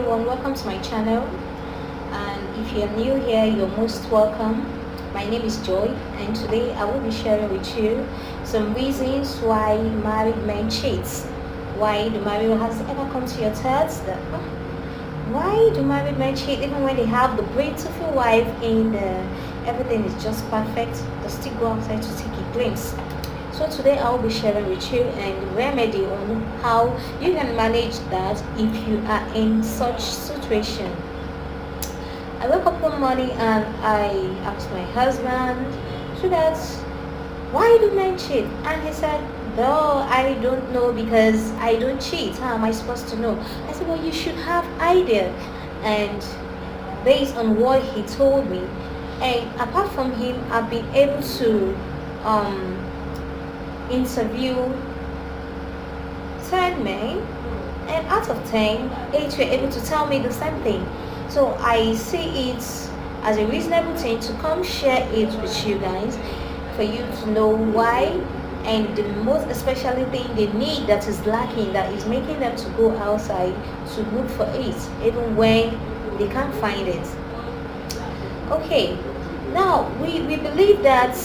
everyone, welcome to my channel. And if you're new here, you're most welcome. My name is Joy, and today I will be sharing with you some reasons why married men cheat. Why do married men, has it ever come to your thoughts that why do married men cheat even when they have the beautiful wife and everything is just perfect? They still go outside to take a glimpse. So today I will be sharing with you and remedy on how you can manage that if you are in such situation. I woke up one morning and I asked my husband, so that's why do men cheat? And he said, no, I don't know because I don't cheat. How am I supposed to know? I said, well, you should have idea. And based on what he told me, and apart from him, I've been able to interview 10 men, and out of 10, 8 were able to tell me the same thing. So I see it as a reasonable thing to come share it with you guys for you to know why, and the most especially thing they need that is lacking, that is making them to go outside to look for it even when they can't find it. Okay, now we believe that,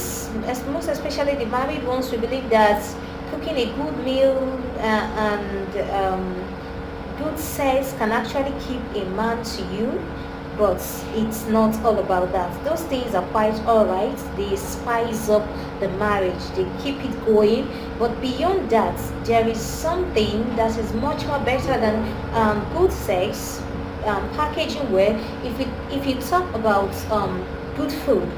as most especially the married ones, we believe that cooking a good meal and good sex can actually keep a man to you, but it's not all about that. Those things are quite alright, they spice up the marriage, they keep it going, but beyond that there is something that is much more better than good sex, packaging well. If you talk about good food,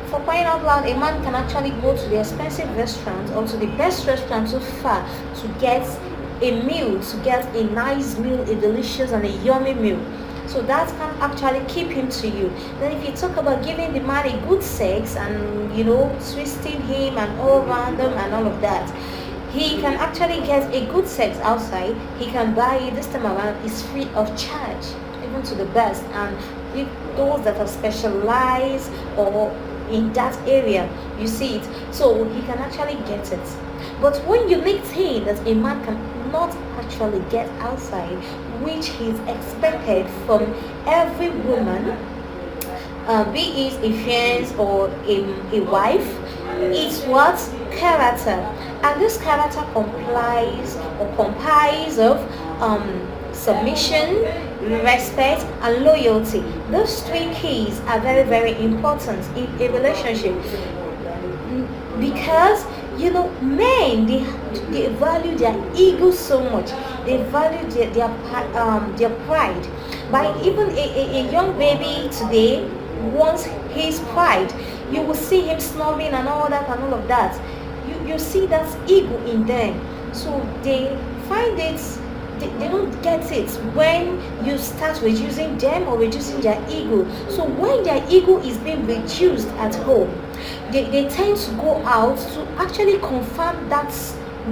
for crying out loud, a man can actually go to the expensive restaurant or to the best restaurant so far to get a meal, to get a nice meal, a delicious and a yummy meal. So that can actually keep him to you. Then if you talk about giving the man a good sex and twisting him and all random and all of that, he can actually get a good sex outside. He can buy it this time around, it's free of charge, even to the best, and with those that are specialized or in that area, you see it, so he can actually get it. But one unique thing that a man can not actually get outside, which is expected from every woman, be it a fiance or a wife, is what? Character. And this character complies of submission, respect and loyalty. Those three keys are very, very important in a relationship, because men, they value their ego so much, they value their pride. By even a young baby today wants his pride, you will see him snoring and all that and all of that. You see that ego in them, so they find it, they don't get it when you start reducing them or reducing their ego. So when their ego is being reduced at home, they tend to go out to actually confirm that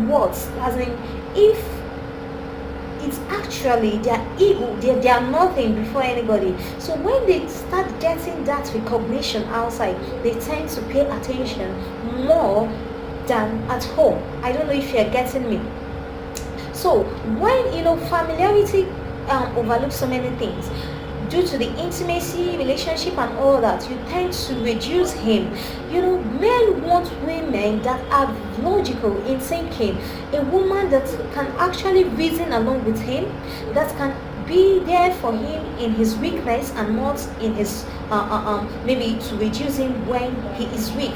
what, as in, if it's actually their ego, they are nothing before anybody. So when they start getting that recognition outside, they tend to pay attention more than at home. I don't know if you're getting me. So when familiarity overlooks so many things due to the intimacy, relationship and all that, you tend to reduce him. Men want women that are logical in thinking, a woman that can actually reason along with him, that can be there for him in his weakness and not in his maybe to reduce him when he is weak,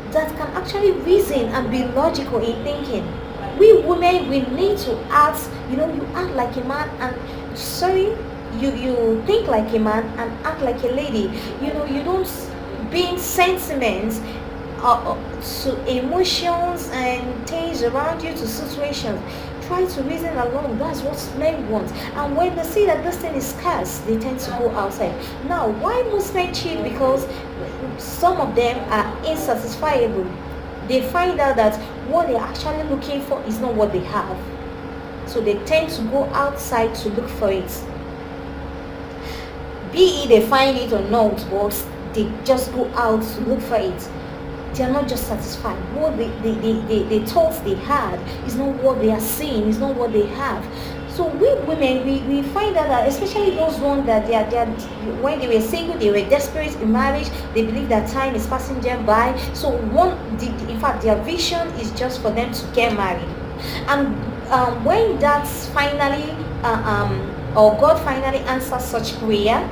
that can actually reason and be logical in thinking. We women, we need to act, you act like a man, and you think like a man and act like a lady. You don't bring sentiments to emotions and things around you to situations. Try to reason along. That's what men want. And when they see that this thing is scarce, they tend to go outside. Now, why most men cheat? Because some of them are insatisfiable. They find out that what they're actually looking for is not what they have, so they tend to go outside to look for it, be it they find it or not, but they just go out to look for it. They are not just satisfied. What they thought they had is not what they are seeing, is not what they have. So we women, we find out that, especially those ones that they are when they were single, they were desperate in marriage. They believe that time is passing them by. So in fact, their vision is just for them to get married. And when that's finally, or God finally answers such prayer,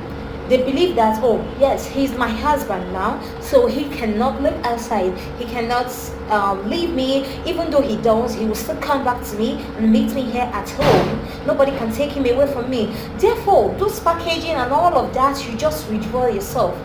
they believe that, oh yes, he's my husband now, so he cannot live outside, he cannot leave me. Even though he does, he will still come back to me and meet me here at home. Nobody can take him away from me. Therefore, those packaging and all of that, you just withdraw yourself.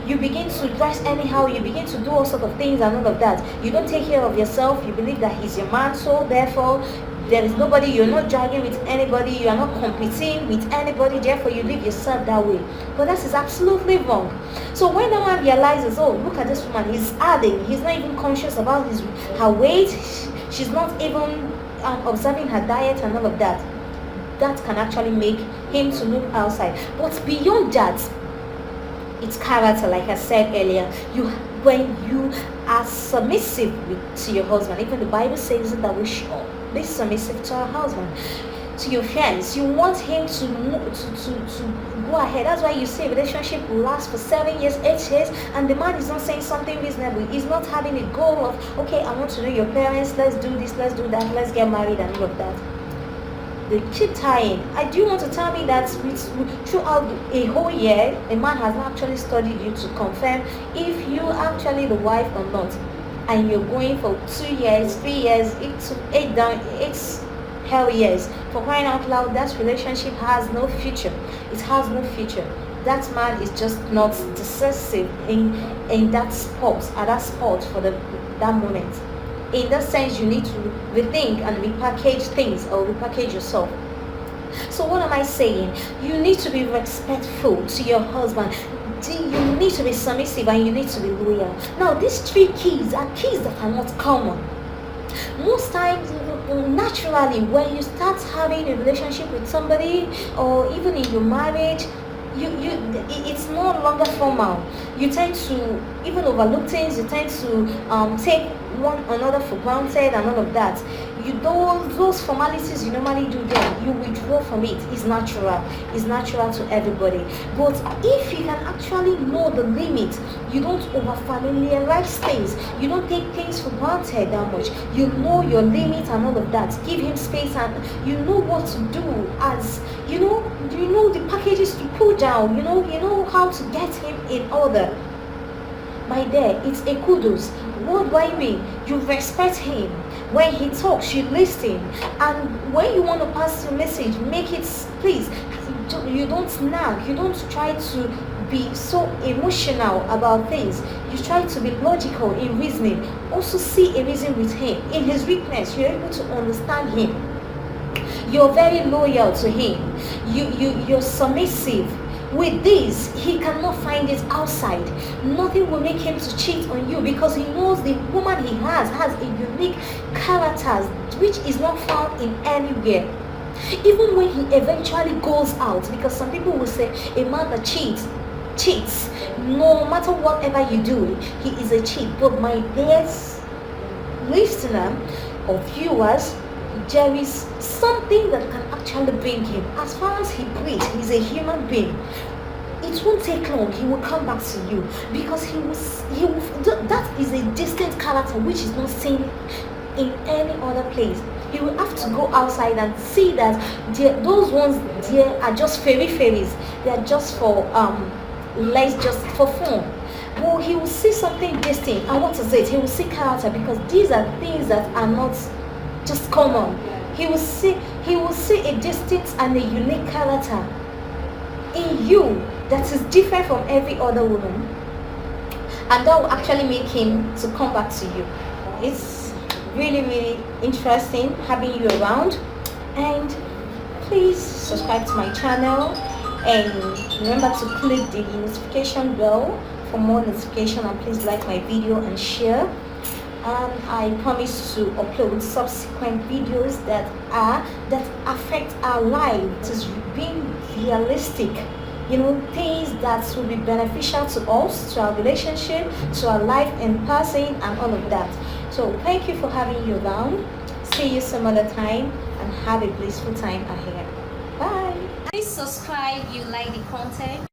You begin to dress anyhow, you begin to do all sorts of things and all of that. You don't take care of yourself. You believe that he's your man, so therefore there is nobody, you're not dragging with anybody, you are not competing with anybody, therefore you live yourself that way. But that is absolutely wrong. So when the man realizes, oh, look at this woman, he's adding, he's not even conscious about her weight, she's not even observing her diet and all of that, that can actually make him to look outside. But beyond that, it's character. Like I said earlier, when you are submissive to your husband, even the Bible says that we should be submissive to our husband. To your friends, you want him to go ahead. That's why you say relationship will last for 7 years, 8 years, and the man is not saying something reasonable. He's not having a goal of, okay, I want to know your parents, let's do this, let's do that, let's get married and all of that. They keep tying. I do want to tell me that throughout a whole year, a man has not actually studied you to confirm if you actually the wife or not, and you're going for 2 years, 3 years, 8 hell years. For crying out loud, that relationship has no future. It has no future. That man is just not decisive in that spot, at that spot for that moment. In that sense, you need to rethink and repackage things, or repackage yourself. So what am I saying? You need to be respectful to your husband. You need to be submissive, and you need to be loyal. Now, these 3 keys are keys that are not common. Most times, naturally, when you start having a relationship with somebody, or even in your marriage, it's no longer formal. You tend to even overlook things. You tend to take one another for granted and all of that. Those formalities you normally do, then you withdraw from it. It's natural. It's natural to everybody. But if you can actually know the limit, you don't over familiarize things. You don't take things for granted that much. You know your limit and all of that. Give him space, and you know what to do. As you know the packages to pull down. You know how to get him in order. By there, it's a kudos. What do I mean? You respect him. When he talks, you listen. And when you want to pass your message, make it, please, you don't snag. You don't try to be so emotional about things. You try to be logical in reasoning. Also see a reason with him. In his weakness, you're able to understand him. You're very loyal to him. You're submissive. With this, he cannot find it outside. Nothing will make him to cheat on you, because he knows the woman he has a unique character which is not found in anywhere. Even when he eventually goes out, because some people will say a man that cheats. No matter whatever you do, he is a cheat. But my dear listener or viewers, there is something that can actually bring him. As far as he breathes, he's a human being. It won't take long. He will come back to you, because that is a distant character which is not seen in any other place. He will have to go outside and see that those ones there are just fairies. They are just for just for fun. Well, he will see something distinct, and what is it? He will see character, because these are things that are not just common. He will see a distinct and a unique character in you that is different from every other woman, and that will actually make him to come back to you. It's really, really interesting having you around. And please subscribe to my channel, and remember to click the notification bell for more notification, and please like my video and share. And I promise to upload subsequent videos that affect our life. It is being realistic, things that will be beneficial to us, to our relationship, to our life in person, and all of that. So thank you for having you around. See you some other time and have a blissful time ahead. Bye. Please subscribe if you like the content.